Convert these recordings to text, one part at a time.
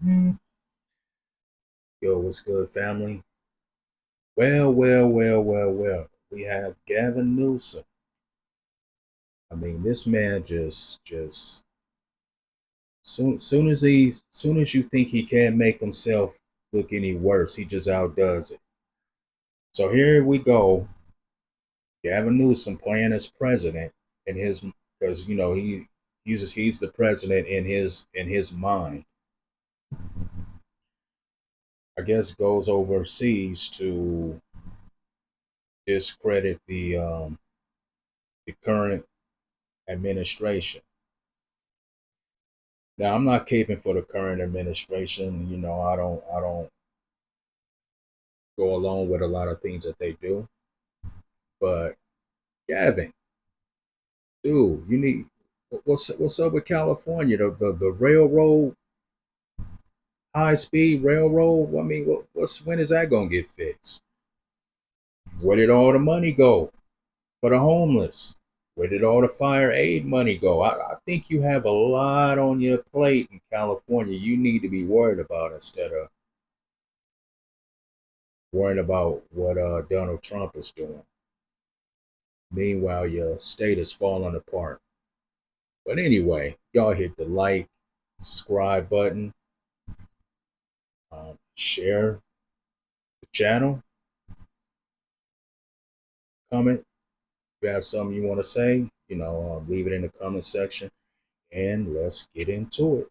Yo, what's good, family? Well. We have Gavin Newsom. I mean, this man just soon as you think he can't make himself look any worse, he just outdoes it. So here we go, Gavin Newsom playing as president in his because he's the president in his mind. I guess goes overseas to discredit the current administration. Now, I'm not caping for the current administration. I don't go along with a lot of things that they do. But Gavin, dude, you need what's up with California? The railroad, high speed railroad. I mean, what's when is that gonna get fixed? Where did all the money go for the homeless? Where did all the fire aid money go? I think you have a lot on your plate in California. You need to be worried about instead of worrying about what Donald Trump is doing. Meanwhile, your state is falling apart. But anyway, y'all hit the like, subscribe button, share the channel, comment. If you have something you want to say, leave it in the comment section and let's get into it.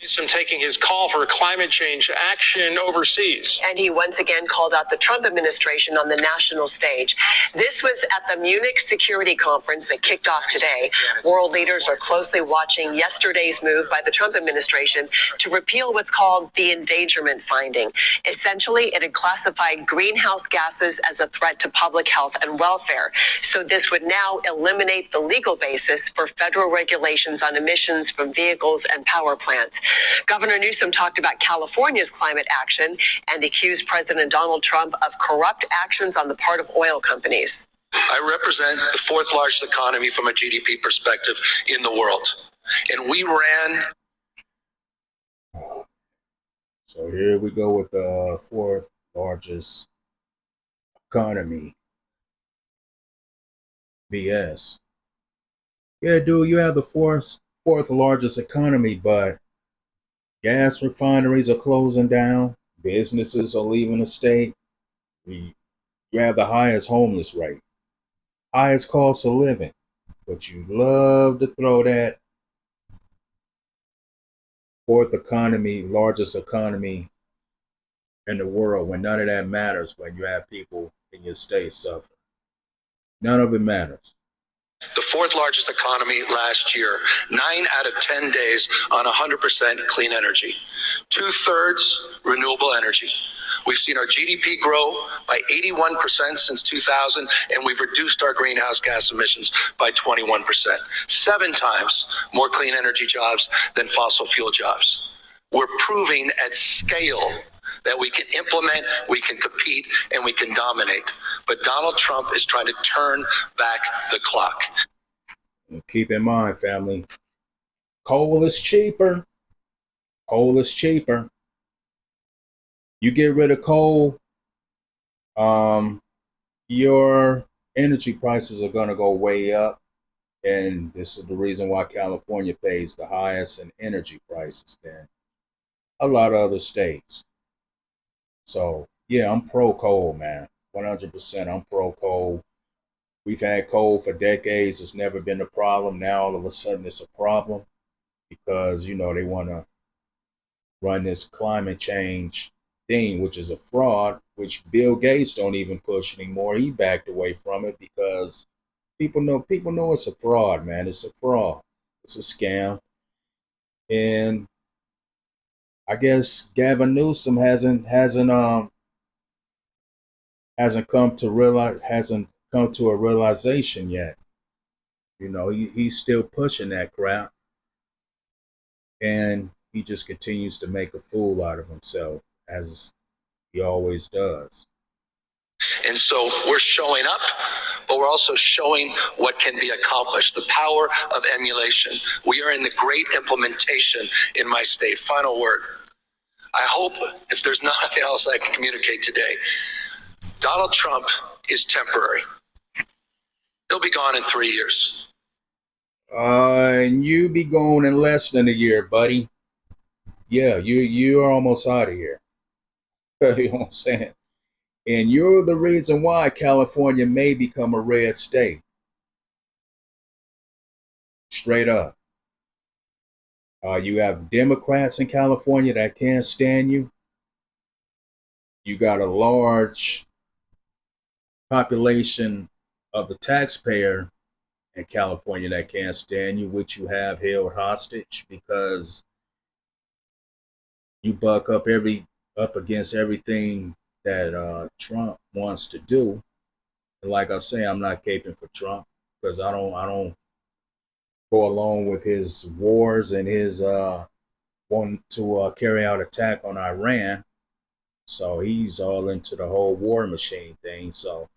Newsom taking his call for climate change action overseas. And he once again called out the Trump administration on the national stage. This was at the Munich Security Conference that kicked off today. World leaders are closely watching yesterday's move by the Trump administration to repeal what's called the endangerment finding. Essentially, it had classified greenhouse gases as a threat to public health and welfare. So this would now eliminate the legal basis for federal regulations on emissions from vehicles and power plants. Governor Newsom talked about California's climate action and accused President Donald Trump of corrupt actions on the part of oil companies. I represent the fourth largest economy from a GDP perspective in the world. And we ran. So here we go with the fourth largest economy. BS. Yeah, dude, you have the fourth largest economy, but gas refineries are closing down. Businesses are leaving the state. You have the highest homeless rate, highest cost of living. But you love to throw that fourth economy, largest economy in the world when none of that matters when you have people in your state suffer. None of it matters. The fourth largest economy last year, 9 out of 10 days on 100% clean energy, 2/3 renewable energy. We've seen our GDP grow by 81% since 2000, and we've reduced our greenhouse gas emissions by 21%. 7 times more clean energy jobs than fossil fuel jobs. We're proving at scale that we can implement, we can compete, and we can dominate. But Donald Trump is trying to turn back the clock. And keep in mind, family, coal is cheaper. Coal is cheaper. You get rid of coal, your energy prices are going to go way up. And this is the reason why California pays the highest in energy prices than a lot of other states. So, yeah, I'm pro coal, man. 100%. I'm pro coal. We've had coal for decades. It's never been a problem. Now, all of a sudden, it's a problem because, they want to run this climate change thing, which is a fraud, which Bill Gates don't even push anymore. He backed away from it because people know it's a fraud, man. It's a fraud. It's a scam. And I guess Gavin Newsom hasn't come to a realization yet. He's still pushing that crap, and he just continues to make a fool out of himself as he always does. And so we're showing up, but we're also showing what can be accomplished, the power of emulation. We are in the great implementation in my state. Final word. I hope, if there's nothing else I can communicate today, Donald Trump is temporary. He'll be gone in 3 years. And you be gone in less than a year, buddy. Yeah, you're almost out of here. You know what I'm saying? And you're the reason why California may become a red state. Straight up. You have Democrats in California that can't stand you. You got a large population of the taxpayer in California that can't stand you, which you have held hostage because you buck up against everything that Trump wants to do. And like I say, I'm not caping for Trump because I don't go along with his wars and his wanting to carry out attack on Iran. So he's all into the whole war machine thing. So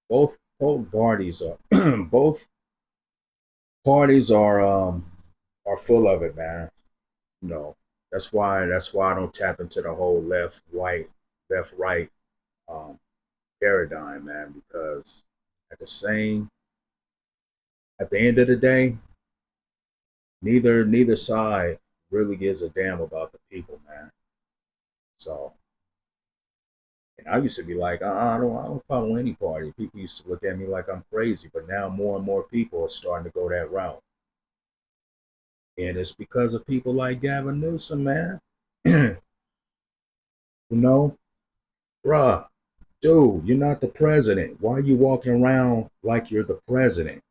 both parties are both parties are full of it, man. You know, that's why I don't tap into the whole left right um, paradigm, man. Because at the same at the end of the day, neither side really gives a damn about the people, man. So, and I used to be like, I don't follow any party. People used to look at me like I'm crazy, but now more and more people are starting to go that route, and it's because of people like Gavin Newsom, man. You know, bruh, dude, you're not the president. Why are you walking around like you're the president?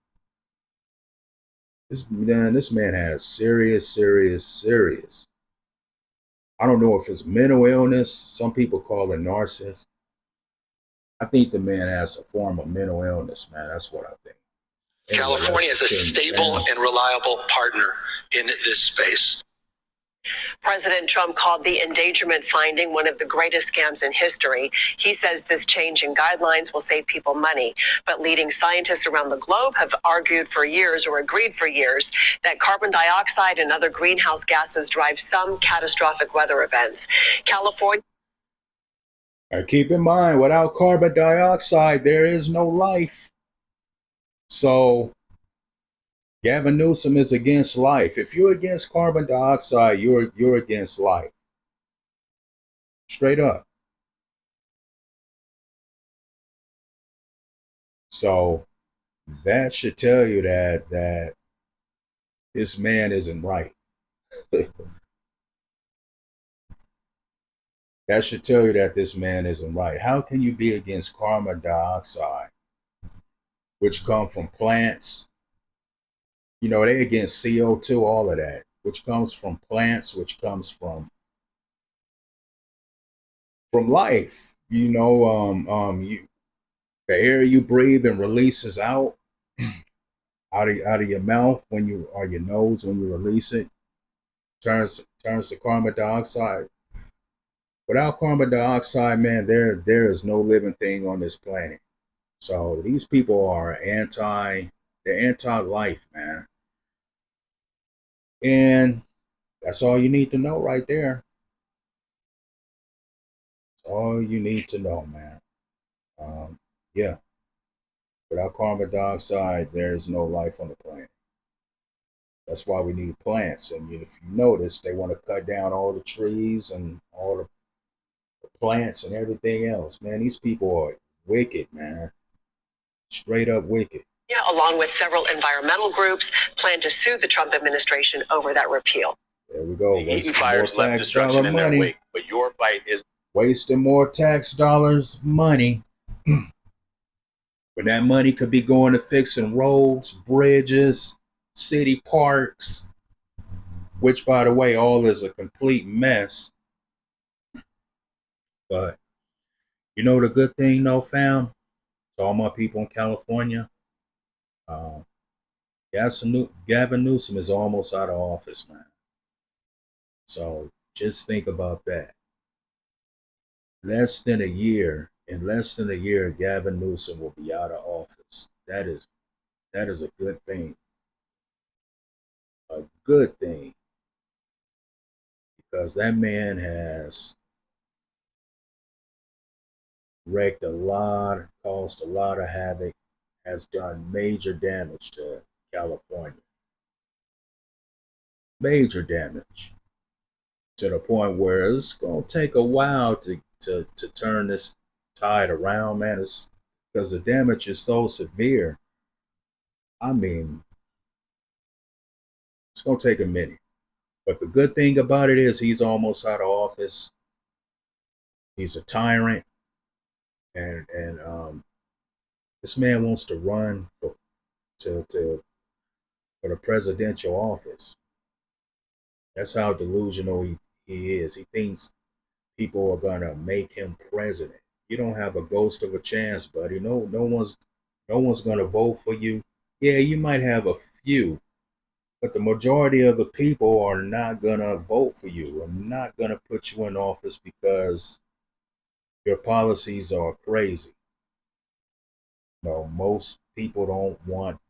This man has serious. I don't know if it's mental illness. Some people call it narcissism. I think the man has a form of mental illness, man. That's what I think. Anyway, California is a stable and reliable partner in this space. President Trump called the endangerment finding one of the greatest scams in history. He says this change in guidelines will save people money. But leading scientists around the globe have argued for years or agreed for years that carbon dioxide and other greenhouse gases drive some catastrophic weather events. California. Keep in mind, without carbon dioxide, there is no life. So Gavin Newsom is against life. If you're against carbon dioxide, you're against life. Straight up. So that should tell you that this man isn't right. That should tell you that this man isn't right. How can you be against carbon dioxide, which come from plants? You know, they against CO2, all of that, which comes from plants, which comes from life. The air you breathe and releases out of your mouth when you or your nose when you release it turns to carbon dioxide. Without carbon dioxide, man, there is no living thing on this planet. So these people are they're anti-life, man. And that's all you need to know right there. That's all you need to know, man. Yeah, without carbon dioxide, there's no life on the planet. That's why we need plants. And if you notice, they want to cut down all the trees and all the plants and everything else. Man, these people are wicked, man. Straight up wicked. Yeah, along with several environmental groups, plan to sue the Trump administration over that repeal. There we go. Eaton fires left destruction in their wake, but your fight is wasting more tax dollars money. When that money could be going to fixing roads, bridges, city parks, which, by the way, all is a complete mess. But you know the good thing, though, fam, to all my people in California, Gavin Newsom is almost out of office, man. So just think about that. Less than a year, In less than a year, Gavin Newsom will be out of office. That is a good thing. A good thing. Because that man has wreaked a lot, caused a lot of havoc, has done major damage to California. Major damage. To the point where it's going to take a while to turn this tide around, man. It's because the damage is so severe. I mean, it's going to take a minute. But the good thing about it is he's almost out of office. He's a tyrant, and this man wants to run for the presidential office. That's how delusional he is. He thinks people are gonna make him president. You don't have a ghost of a chance, buddy. No one's gonna vote for you. Yeah, you might have a few, but the majority of the people are not gonna vote for you. Are not gonna put you in office because your policies are crazy. No, most people don't want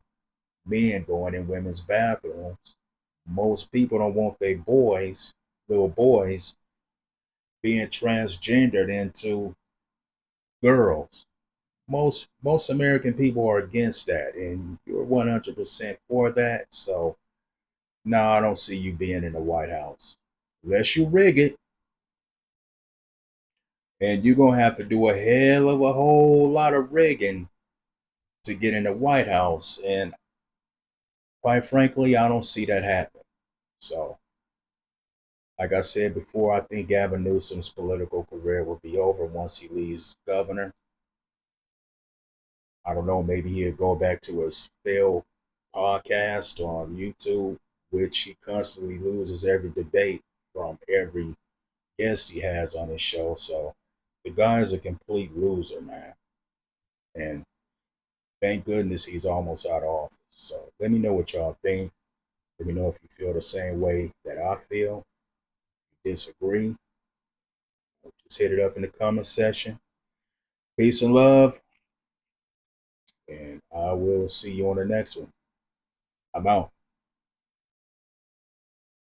men going in women's bathrooms. Most people don't want their boys, little boys, being transgendered into girls. Most American people are against that, and you're 100% for that. So, no, I don't see you being in the White House unless you rig it, and you're gonna have to do a hell of a whole lot of rigging to get in the White House, and quite frankly, I don't see that happening. So, like I said before, I think Gavin Newsom's political career will be over once he leaves governor. I don't know, maybe he'll go back to his failed podcast on YouTube, which he constantly loses every debate from every guest he has on his show. So the guy is a complete loser, man. And thank goodness he's almost out of office. So let me know what y'all think. Let me know if you feel the same way that I feel. If you disagree, just hit it up in the comment section. Peace and love. And I will see you on the next one. I'm out.